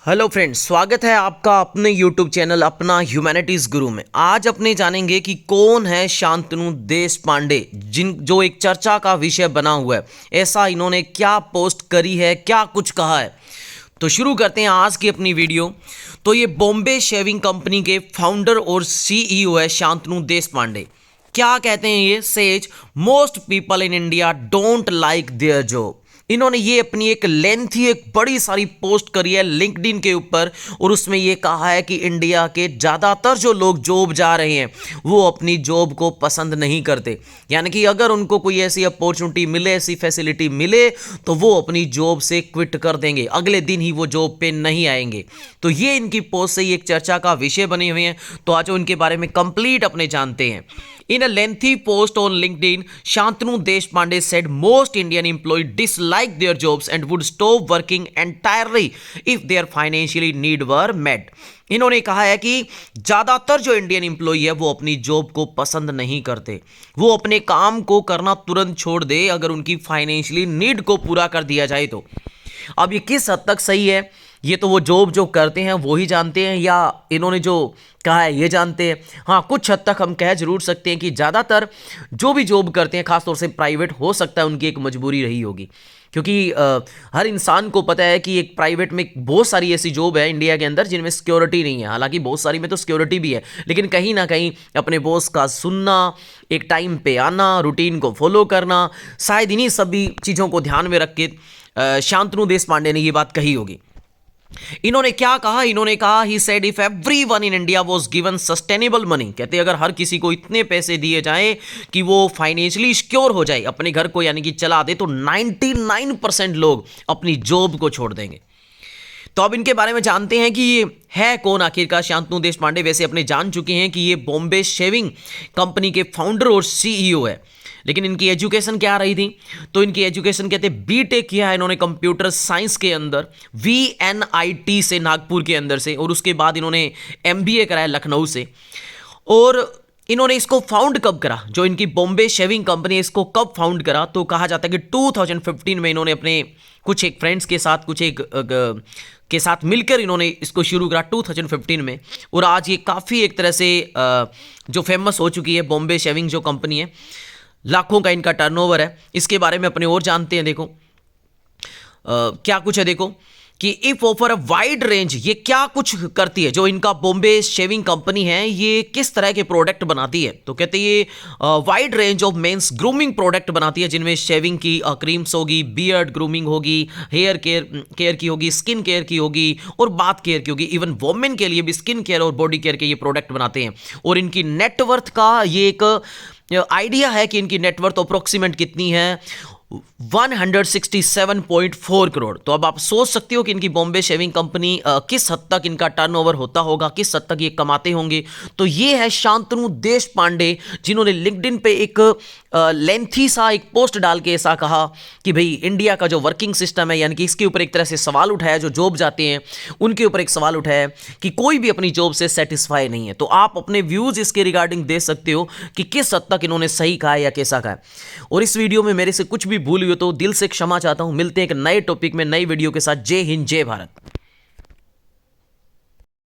Hello friends, स्वागत है आपका अपने यूट्यूब चैनल अपना ह्यूमैनिटीज़ गुरु में। आज अपने जानेंगे कि कौन है शांतनु देशपांडे, जो एक चर्चा का विषय बना हुआ है। ऐसा इन्होंने क्या पोस्ट करी है, क्या कुछ कहा है। तो शुरू करते हैं आज की अपनी वीडियो। तो ये बॉम्बे शेविंग कंपनी के फाउंडर और सीईओ है शांतनु देशपांडे। क्या कहते हैं ये? Says most people in India don't like their job. इन्होंने ये अपनी एक लेंथी एक बड़ी सारी पोस्ट करी है लिंक्डइन के ऊपर, और उसमें ये कहा है कि इंडिया के ज़्यादातर जो लोग जॉब जा रहे हैं वो अपनी जॉब को पसंद नहीं करते। यानी कि अगर उनको कोई ऐसी अपॉर्चुनिटी मिले, ऐसी फैसिलिटी मिले, तो वो अपनी जॉब से क्विट कर देंगे, अगले दिन ही वो जॉब पे नहीं आएंगे। तो ये इनकी पोस्ट से ही एक चर्चा का विषय बने हुए हैं। तो आज उनके बारे में कंप्लीट अपने जानते हैं। In a lengthy post on LinkedIn, Shantanu Deshpande said most Indian employees dislike their jobs and would stop working entirely if their financially need were met. इन्होंने कहा है कि ज़्यादातर जो इंडियन एम्प्लॉई है वो अपनी जॉब को पसंद नहीं करते, वो अपने काम को करना तुरंत छोड़ दे अगर उनकी फाइनेंशियली नीड को पूरा कर दिया जाए तो। अब ये किस हद तक सही है ये तो वो जॉब जो करते हैं वो ही जानते हैं, या इन्होंने जो कहा है ये जानते हैं। हाँ, कुछ हद तक हम कह जरूर सकते हैं कि ज़्यादातर जो भी जॉब करते हैं, खासतौर से प्राइवेट, हो सकता है उनकी एक मजबूरी रही होगी। क्योंकि हर इंसान को पता है कि एक प्राइवेट में बहुत सारी ऐसी जॉब है इंडिया के अंदर जिनमें सिक्योरिटी नहीं है। हालांकि बहुत सारी में तो सिक्योरिटी भी है, लेकिन कहीं ना कहीं अपने बॉस का सुनना, एक टाइम पे आना, रूटीन को फॉलो करना, शायद इन्हीं सभी चीज़ों को ध्यान में रख के शांतनु देशपांडे ने ये बात कही होगी। इन्होंने क्या कहा? इन्होंने कहा he said if everyone in India was given sustainable money, कहते अगर हर किसी को इतने पैसे दिए जाएं कि वो फाइनेंशियली सिक्योर हो जाए, अपने घर को यानी कि चला दे, तो 99% लोग अपनी जॉब को छोड़ देंगे। तो अब इनके बारे में जानते हैं कि ये है कौन आखिरकार शांतनु देशपांडे। वैसे अपने जान चुके हैं कि ये बॉम्बे शेविंग कंपनी के फाउंडर और सीईओ है, लेकिन इनकी एजुकेशन क्या रही थी? तो इनकी एजुकेशन कहते हैं बीटेक किया है इन्होंने कंप्यूटर साइंस के अंदर VNIT से, नागपुर के अंदर से, और उसके बाद इन्होंने MBA कराया लखनऊ से। और इन्होंने इसको फाउंड कब करा, जो इनकी बॉम्बे शेविंग कंपनी है, इसको कब फाउंड करा? तो कहा जाता है कि 2015 में इन्होंने अपने कुछ एक फ्रेंड्स के साथ, कुछ एक के साथ मिलकर इन्होंने इसको शुरू करा 2015 में। और आज ये काफ़ी एक तरह से जो फेमस हो चुकी है बॉम्बे शेविंग जो कंपनी है, लाखों का इनका टर्नओवर है। इसके बारे में अपने और जानते हैं। देखो क्या कुछ है, देखो कि if offer a wide range, ये क्या कुछ करती है जो इनका बॉम्बे शेविंग कंपनी है, ये किस तरह के प्रोडक्ट बनाती है? तो कहते हैं ये wide range of mains grooming product बनाती है, जिनमें शेविंग की क्रीम्स होगी, बियर्ड ग्रूमिंग होगी, हेयर केयर की होगी, स्किन केयर की होगी और बाथ केयर की होगी। इवन वोमेन के लिए भी स्किन केयर और बॉडी केयर के ये प्रोडक्ट बनाते हैं। और इनकी नेटवर्थ का ये एक आइडिया है कि इनकी नेटवर्थ अप्रोक्सीमेट कितनी है, 167.4 करोड़। तो अब आप सोच सकते हो कि इनकी बॉम्बे शेविंग कंपनी किस हद तक इनका टर्नओवर होता होगा, किस हद तक ये कमाते होंगे। तो ये है शांतनु देशपांडे, जिन्होंने लिंक्डइन पे एक लेंथी सा एक पोस्ट डाल के ऐसा कहा कि भाई इंडिया का जो वर्किंग सिस्टम है, यानी कि इसके ऊपर एक तरह से सवाल उठाया, जो जॉब जाते हैं उनके ऊपर एक सवाल उठाया कि कोई भी अपनी जॉब से सेटिस्फाई नहीं है। तो आप अपने व्यूज़ इसके रिगार्डिंग दे सकते हो कि किस हद तक इन्होंने सही कहा है या कैसा कहा है। और इस वीडियो में मेरे से कुछ भी भूल हुई हो तो दिल से क्षमा चाहता हूं। मिलते हैं एक नए टॉपिक में, नई वीडियो के साथ। जय हिंद, जय भारत।